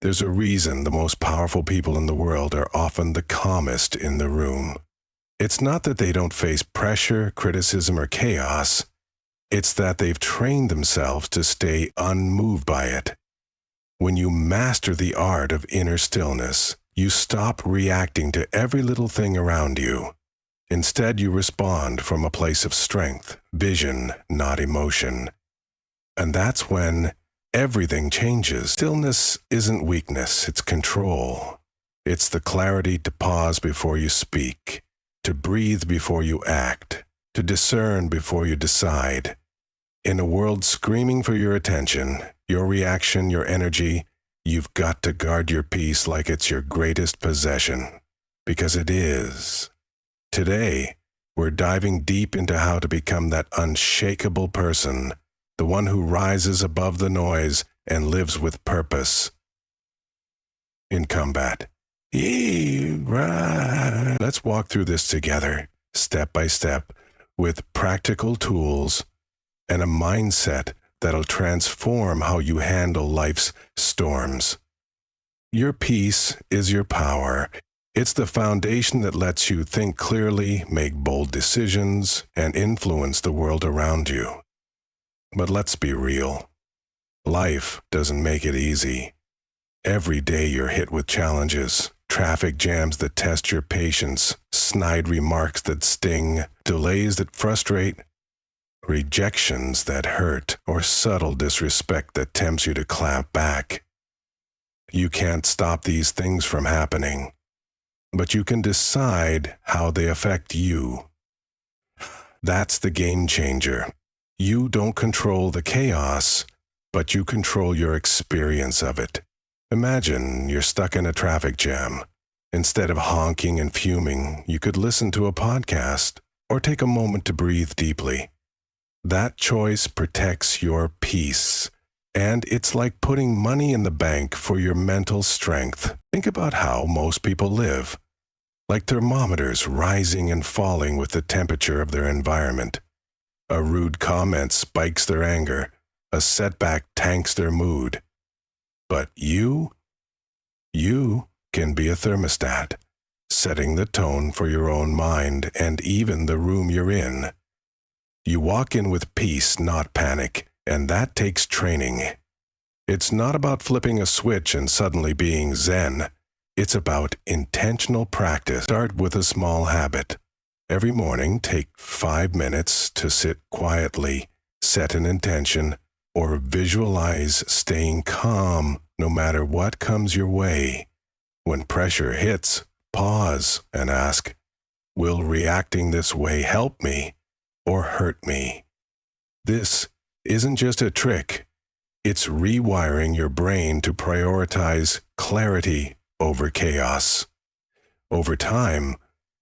There's a reason the most powerful people in the world are often the calmest in the room. It's not that they don't face pressure, criticism, or chaos. It's that they've trained themselves to stay unmoved by it. When you master the art of inner stillness, you stop reacting to every little thing around you. Instead, you respond from a place of strength, vision, not emotion. And that's when everything changes. Stillness isn't weakness, it's control. It's the clarity to pause before you speak, to breathe before you act, to discern before you decide. In a world screaming for your attention, your reaction, your energy, you've got to guard your peace like it's your greatest possession. Because it is. Today, we're diving deep into how to become that unshakable person, the one who rises above the noise and lives with purpose. In combat. Let's walk through this together, step by step, with practical tools and a mindset that'll transform how you handle life's storms. Your peace is your power. It's the foundation that lets you think clearly, make bold decisions, and influence the world around you. But let's be real. Life doesn't make it easy. Every day you're hit with challenges, traffic jams that test your patience, snide remarks that sting, delays that frustrate, rejections that hurt, or subtle disrespect that tempts you to clap back. You can't stop these things from happening, but you can decide how they affect you. That's the game changer. You don't control the chaos, but you control your experience of it. Imagine you're stuck in a traffic jam. Instead of honking and fuming, you could listen to a podcast or take a moment to breathe deeply. That choice protects your peace, and it's like putting money in the bank for your mental strength. Think about how most people live, like thermometers rising and falling with the temperature of their environment. A rude comment spikes their anger, a setback tanks their mood. But you can be a thermostat, setting the tone for your own mind and even the room you're in. You walk in with peace, not panic, and that takes training. It's not about flipping a switch and suddenly being zen. It's about intentional practice. Start with a small habit. Every morning, take 5 minutes to sit quietly, set an intention, or visualize staying calm no matter what comes your way. When pressure hits, pause and ask, will reacting this way help me or hurt me? This isn't just a trick. It's rewiring your brain to prioritize clarity over chaos. Over time,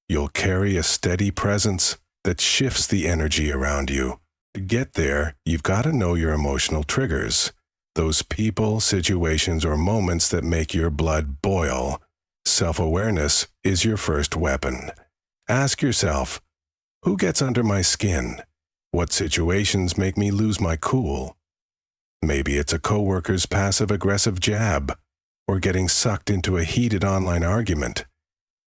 you'll carry a steady presence that shifts the energy around you. To get there, you've got to know your emotional triggers, those people, situations, or moments that make your blood boil. Self-awareness is your first weapon. Ask yourself, who gets under my skin? What situations make me lose my cool? Maybe it's a coworker's passive-aggressive jab, or getting sucked into a heated online argument.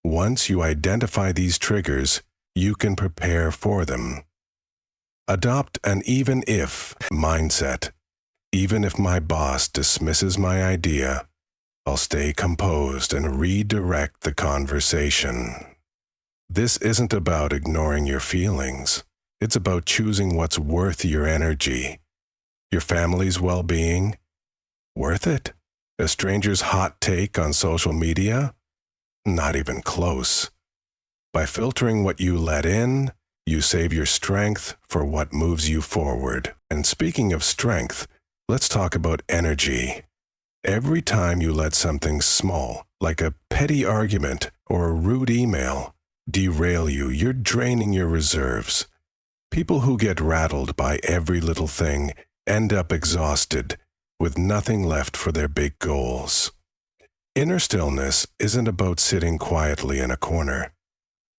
Once you identify these triggers, you can prepare for them. Adopt an even-if mindset. Even if my boss dismisses my idea, I'll stay composed and redirect the conversation. This isn't about ignoring your feelings. It's about choosing what's worth your energy. Your family's well-being? Worth it? A stranger's hot take on social media? Not even close. By filtering what you let in, you save your strength for what moves you forward. And speaking of strength, let's talk about energy. Every time you let something small, like a petty argument or a rude email, derail you, you're draining your reserves. People who get rattled by every little thing end up exhausted, with nothing left for their big goals. Inner stillness isn't about sitting quietly in a corner.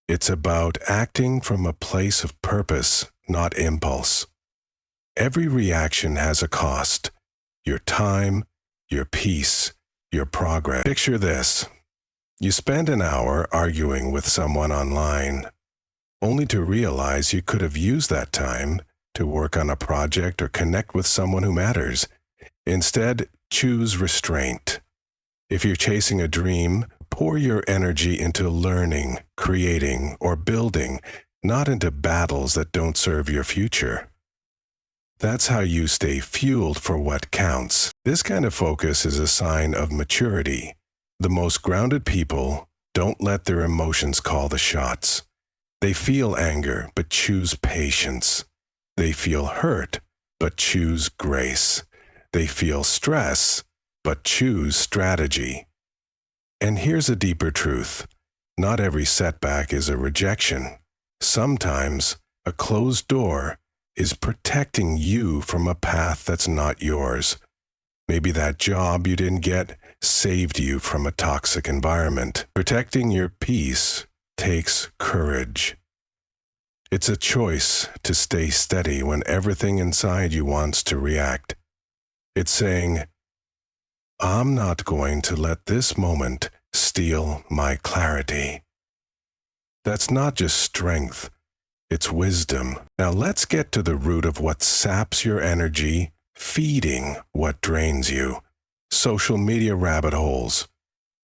It's about acting from a place of purpose, not impulse. Every reaction has a cost: your time, your peace, your progress. Picture this. You spend an hour arguing with someone online, only to realize you could have used that time to work on a project or connect with someone who matters. Instead, choose restraint. If you're chasing a dream, pour your energy into learning, creating, or building, not into battles that don't serve your future. That's how you stay fueled for what counts. This kind of focus is a sign of maturity. The most grounded people don't let their emotions call the shots. They feel anger, but choose patience. They feel hurt, but choose grace. They feel stress, but choose strategy. And here's a deeper truth. Not every setback is a rejection. Sometimes a closed door is protecting you from a path that's not yours. Maybe that job you didn't get saved you from a toxic environment. Protecting your peace takes courage. It's a choice to stay steady when everything inside you wants to react. It's saying, I'm not going to let this moment steal my clarity. That's not just strength, it's wisdom. Now let's get to the root of what saps your energy, feeding what drains you. Social media rabbit holes,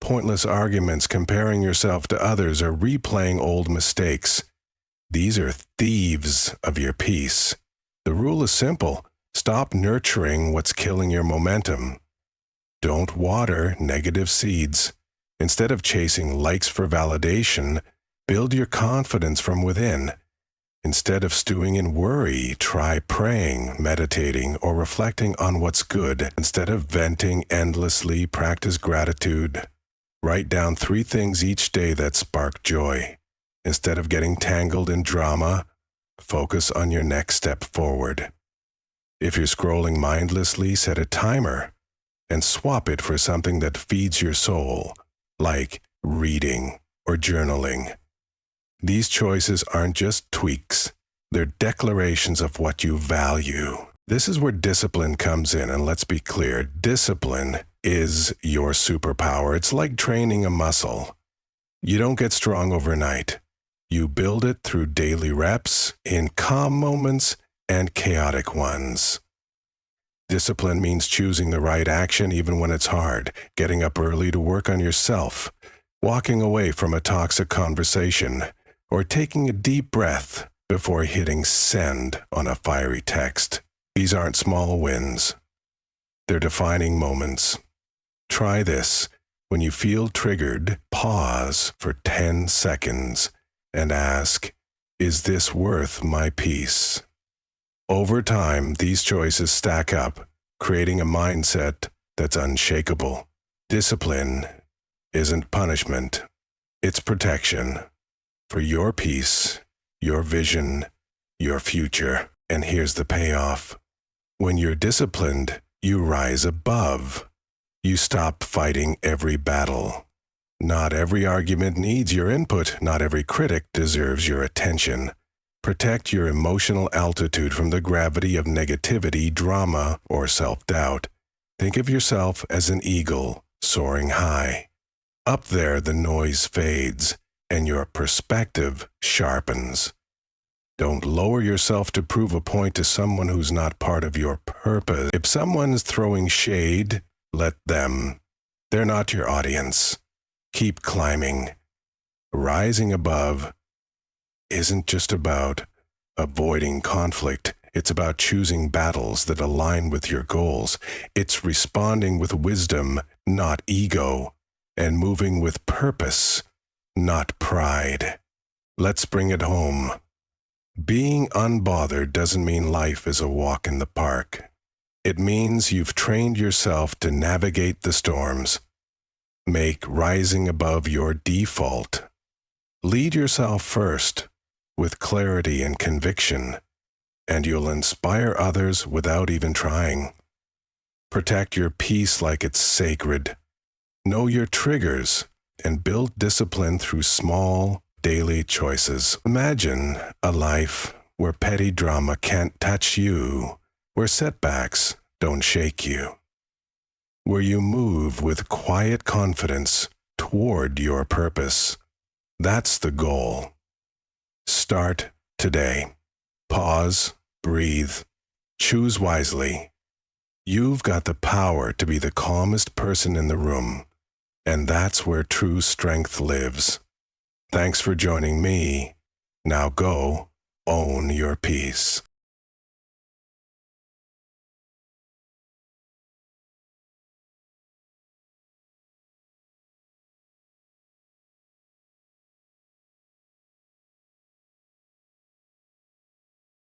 pointless arguments comparing yourself to others, or replaying old mistakes. These are thieves of your peace. The rule is simple. Stop nurturing what's killing your momentum. Don't water negative seeds. Instead of chasing likes for validation, build your confidence from within. Instead of stewing in worry, try praying, meditating, or reflecting on what's good. Instead of venting endlessly, practice gratitude. Write down 3 things each day that spark joy. Instead of getting tangled in drama, focus on your next step forward. If you're scrolling mindlessly, set a timer and swap it for something that feeds your soul, like reading or journaling. These choices aren't just tweaks, they're declarations of what you value. This is where discipline comes in, and let's be clear, discipline is your superpower. It's like training a muscle. You don't get strong overnight. You build it through daily reps, in calm moments and chaotic ones. Discipline means choosing the right action even when it's hard, getting up early to work on yourself, walking away from a toxic conversation, or taking a deep breath before hitting send on a fiery text. These aren't small wins. They're defining moments. Try this. When you feel triggered, pause for 10 seconds and ask, is this worth my peace? Over time, these choices stack up, creating a mindset that's unshakable. Discipline isn't punishment. It's protection. For your peace, your vision, your future. And here's the payoff. When you're disciplined, you rise above. You stop fighting every battle. Not every argument needs your input. Not every critic deserves your attention. Protect your emotional altitude from the gravity of negativity, drama, or self-doubt. Think of yourself as an eagle soaring high. Up there, the noise fades, and your perspective sharpens. Don't lower yourself to prove a point to someone who's not part of your purpose. If someone's throwing shade, let them. They're not your audience. Keep climbing. Rising above isn't just about avoiding conflict. It's about choosing battles that align with your goals. It's responding with wisdom, not ego, and moving with purpose, not pride. Let's bring it home. Being unbothered doesn't mean life is a walk in the park. It means you've trained yourself to navigate the storms. Make rising above your default. Lead yourself first, with clarity and conviction, and you'll inspire others without even trying. Protect your peace like it's sacred. Know your triggers and build discipline through small, daily choices. Imagine a life where petty drama can't touch you, where setbacks don't shake you. where you move with quiet confidence toward your purpose. That's the goal. Start today. Pause, breathe, choose wisely. You've got the power to be the calmest person in the room, and that's where true strength lives. Thanks for joining me. Now go, own your peace.